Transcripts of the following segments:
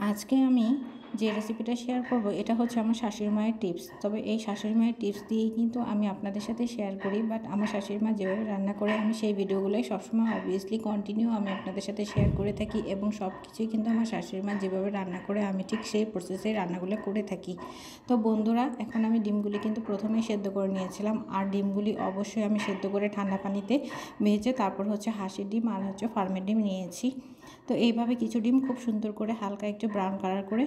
আজকে আমি যে রেসিপিটা শেয়ার করব এটা হচ্ছে আমার শাশুড়ি মায়ের টিপস। তবে এই শাশুড়ি মায়ের টিপস দিয়েই কিন্তু আমি আপনাদের সাথে শেয়ার করি। বাট আমার শাশুড়ি মা যেভাবে রান্না করে আমি সেই ভিডিওগুলোই সবসময় অবভিয়াসলি কন্টিনিউ আমি আপনাদের সাথে শেয়ার করে থাকি, এবং সব কিছুই কিন্তু আমার শাশুড়ি মা যেভাবে রান্না করে আমি ঠিক সেই প্রসেসে রান্নাগুলো করে থাকি। তো বন্ধুরা, এখন আমি ডিমগুলি কিন্তু প্রথমেই সেদ্ধ করে নিয়েছিলাম, আর ডিমগুলি অবশ্যই আমি সেদ্ধ করে ঠান্ডা পানিতে ভেজে তারপর হচ্ছে হাঁসের ডিম আর হচ্ছে ফার্মের ডিম নিয়েছি। তো এইভাবে কিছু ডিম খুব সুন্দর করে হালকা একটু ব্রাউন কালার করে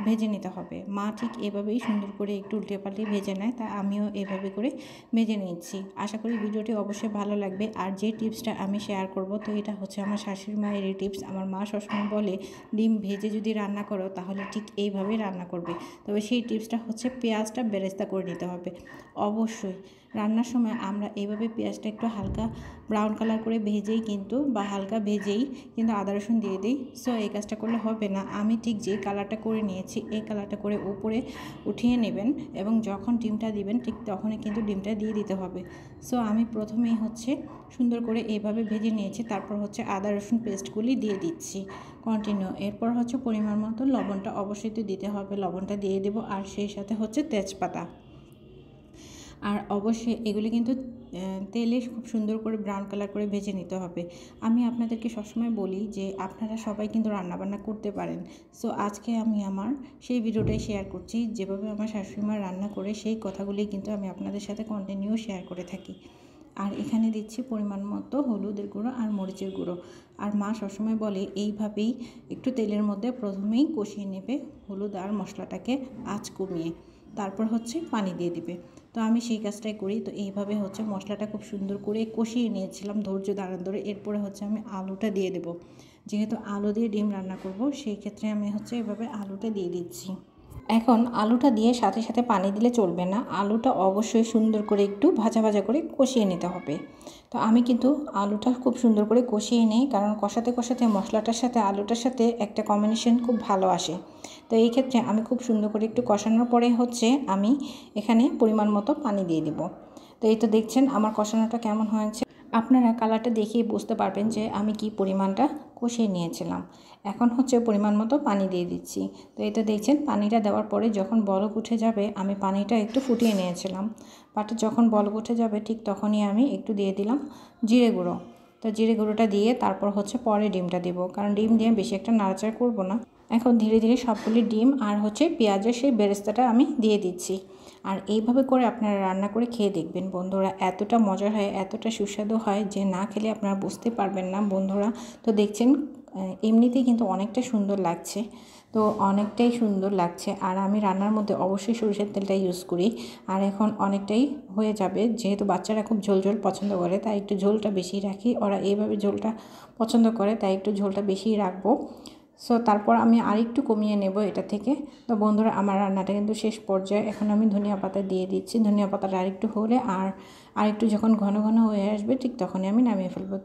ভেজে নিতে হবে। মা ঠিক এভাবেই সুন্দর করে একটু উল্টে পাল্টে ভেজে নেয়, তা আমিও এভাবে করে ভেজে নিচ্ছি। আশা করি ভিডিওটি অবশ্যই ভালো লাগবে। আর যে টিপসটা আমি শেয়ার করব, তো এটা হচ্ছে আমার শাশুড়ি মায়ের এই টিপস। আমার মা সবসময় বলে ডিম ভেজে যদি রান্না করো তাহলে ঠিক এইভাবেই রান্না করবে। তবে সেই টিপসটা হচ্ছে পেঁয়াজটা বেরেস্তা করে নিতে হবে। অবশ্যই রান্নার সময় আমরা এইভাবে পেঁয়াজটা একটু হালকা ব্রাউন কালার করে ভেজেই কিন্তু বা হালকা ভেজেই কিন্তু আদা রসুন দিয়ে দিই। সো এই কাজটা করলে হবে না। আমি ঠিক যে কালারটা করে নিয়েছি এই কালারটা করে উপরে উঠিয়ে নেবেন, এবং যখন ডিমটা দিবেন ঠিক তখনই কিন্তু ডিমটা দিয়ে দিতে হবে। সো আমি প্রথমেই হচ্ছে সুন্দর করে এইভাবে ভেজে নিয়েছি, তারপর হচ্ছে আদা রসুন পেস্টগুলি দিয়ে দিচ্ছি কন্টিনিউ। এরপর হচ্ছে পরিমাণ মতো লবণটা অবশ্যই তো দিতে হবে, লবণটা দিয়ে দেবো, আর সেই সাথে হচ্ছে তেজপাতা। আর অবশ্যই এগুলি কিন্তু তেলে খুব সুন্দর করে ব্রাউন কালার করে ভেজে নিতে হবে। আমি আপনাদেরকে সবসময় বলি যে আপনারা সবাই কিন্তু রান্নাবান্না করতে পারেন। সো আজকে আমি আমার সেই ভিডিওটাই শেয়ার করছি, যেভাবে আমার শাশুড়ি মা রান্না করে সেই কথাগুলি কিন্তু আমি আপনাদের সাথে কন্টিনিউ শেয়ার করে থাকি। আর এখানে দিচ্ছি পরিমাণ মতো হলুদের গুঁড়ো আর মরিচের গুঁড়ো। আর মা সবসময় বলে এইভাবেই একটু তেলের মধ্যে প্রথমেই কষিয়ে নেবে হলুদ আর মশলাটাকে আঁচ কমিয়ে, তারপর হচ্ছে পানি দিয়ে দিবে। তো আমি সেই কাজটাই করি। তো এইভাবে হচ্ছে মশলাটা খুব সুন্দর করে কষিয়ে নিয়েছিলাম ধৈর্য ধারণ ধরে। এরপরে হচ্ছে আমি আলুটা দিয়ে দেবো। যেহেতু আলু দিয়ে ডিম রান্না করব, সেই ক্ষেত্রে আমি হচ্ছে এভাবে আলুটা দিয়ে দিচ্ছি। এখন আলুটা দিয়ে সাথে সাথে পানি দিলে চলবে না, আলুটা অবশ্যই সুন্দর করে একটু ভাজা ভাজা করে কষিয়ে নিতে হবে। তো আমি কিন্তু আলুটা খুব সুন্দর করে কষিয়ে নিই, কারণ কষাতে কষাতে মশলাটার সাথে আলুটার সাথে একটা কম্বিনেশন খুব ভালো আসে। তো এই ক্ষেত্রে আমি খুব সুন্দর করে একটু কষানোর পরে হচ্ছে আমি এখানে পরিমাণ মতো পানি দিয়ে দেব। তো এই তো দেখছেন আমার কষানোটা কেমন হয়েছে। আপনারা কালারটা দেখেই বুঝতে পারবেন যে আমি কি পরিমাণটা কষিয়ে নিয়েছিলাম। এখন হচ্ছে পরিমাণ মতো পানি দিয়ে দিচ্ছি। তো এই তো দেখছেন পানিটা দেওয়ার পরে যখন বলক উঠে যাবে, আমি পানিটা একটু ফুটিয়ে নিয়েছিলাম, বাট যখন বলক উঠে যাবে ঠিক তখনই আমি একটু দিয়ে দিলাম জিরে গুঁড়ো। তো জিরে গুঁড়োটা দিয়ে তারপর হচ্ছে পরে ডিমটা দেবো, কারণ ডিম দিয়ে বেশি একটা নাড়াচাড়া করব না। এখন ধীরে ধীরে সবগুলি ডিম আর হচ্ছে পেঁয়াজের সেই বেরেস্তাটা আমি দিয়ে দিচ্ছি। আর এইভাবে করে আপনারা রান্না করে খেয়ে দেখবেন বন্ধুরা, এতটা মজার হয়, এতটা সুস্বাদু হয় যে না খেলে আপনারা বুঝতে পারবেন না বন্ধুরা। তো দেখছেন এমনিতেই কিন্তু অনেকটা সুন্দর লাগছে। তো অনেকটাই সুন্দর লাগছে। আর আমি রান্নার মধ্যে অবশ্যই সরিষার তেলটা ইউজ করি। আর এখন অনেকটাই হয়ে যাবে, যেহেতু বাচ্চারা খুব ঝোল ঝোল পছন্দ করে তাই একটু ঝোলটা বেশি রাখি, ওরা এইভাবে ঝোলটা পছন্দ করে তাই একটু ঝোলটা বেশিই রাখবো। সো তারপর আমি আরেকটু কমিয়ে নেব এটা থেকে। তো বন্ধুরা, আমার রান্নাটা কিন্তু শেষ পর্যায়ে। এখন আমি ধনিয়া পাতা দিয়ে দিচ্ছি। ধনিয়া পাতাটা আরেকটু হলে আর আরেকটু যখন ঘন ঘন হয়ে আসবে ঠিক তখনই আমি নামিয়ে ফেলবো।